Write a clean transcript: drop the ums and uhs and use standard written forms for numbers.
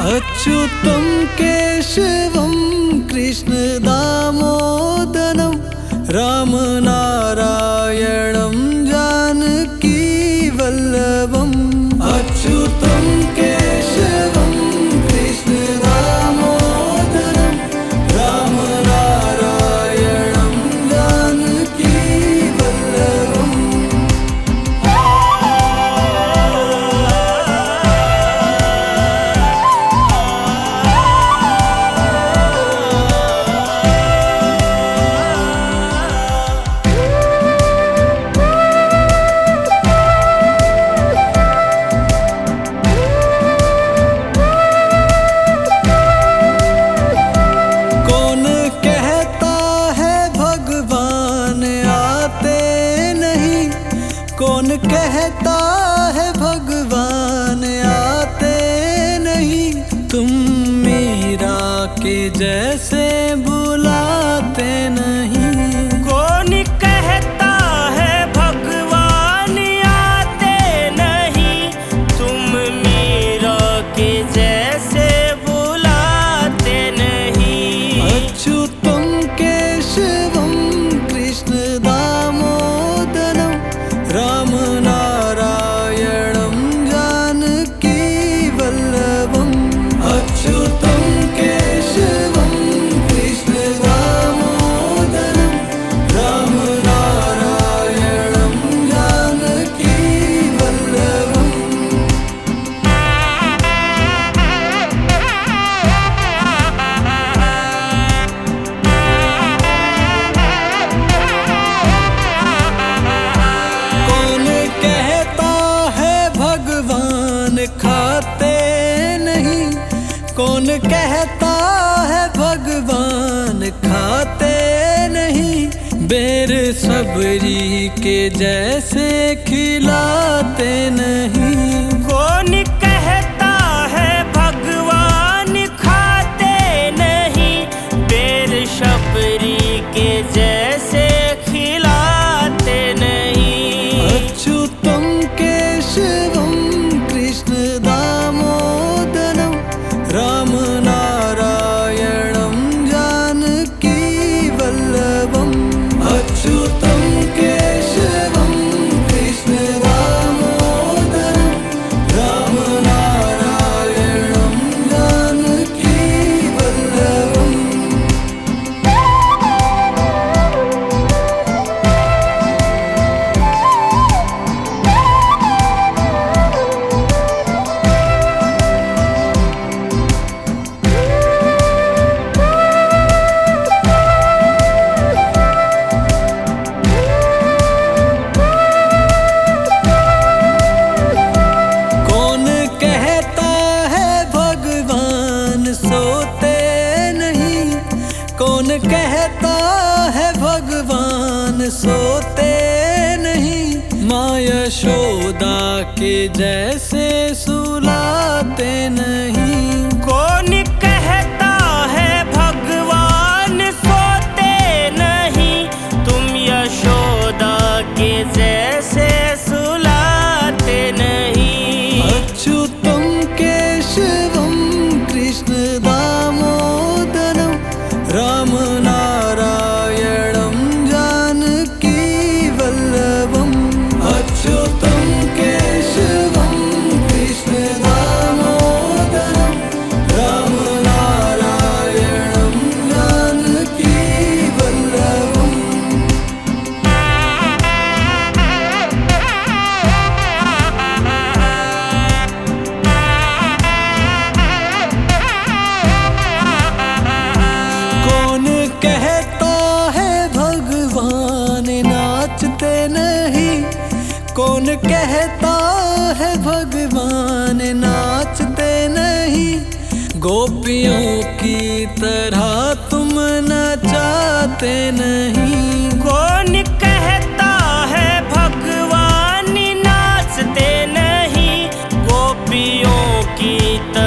अच्युतं केशवं कृष्णदामोदरं रामनारायणं जानकीवल्लभम्। अच्युतं केशवं कृष्णदामोदरं रामनारायणं जानकीवल्लभम्। कौन कहता है भगवान आते नहीं, तुम मीरा के जैसे बुलाते नहीं। कौन कहता है भगवान आते नहीं, तुम मीरा के जैसे बुलाते नहीं। अच्युतं केशवं कृष्णदामोदरं रामनारायणं जानकीवल्लभम्। अच्युतं केशवं कृष्णदामोदरं रामनारायणं जानकीवल्लभम्। खाते नहीं, कौन कहता है भगवान खाते नहीं, बेर सबरी के जैसे खिलाते नहीं। कौन कहता है भगवान खाते नहीं, बेर सबरी के जैसे खिलाते नहीं। अच्युतं केशवं कृष्णदामोदरं रामनारायणं जानकीवल्लभम्। अच्युतं केशवं कृष्णदामोदरं रामनारायणं जानकीवल्लभम्। कौन कहता है भगवान सोते नहीं, माँ यशोदा के जैसे सुलाते नहीं। कौन कहता है भगवान सोते नहीं, तुम यशोदा के जैसे सुलाते नहीं। अच्युतं केशवं कृष्णदामोदरं रामनारायणं जानकीवल्लभम्। अच्युतं केशवं कृष्णदामोदरं रामनारायणं जानकीवल्लभम्। कहता है भगवान नाचते नहीं, कौन कहता है भगवान नाचते नहीं, गोपियों की तरह तुम नचाते नहीं। कौन कहता है भगवान नाचते नहीं, गोपियों की तरह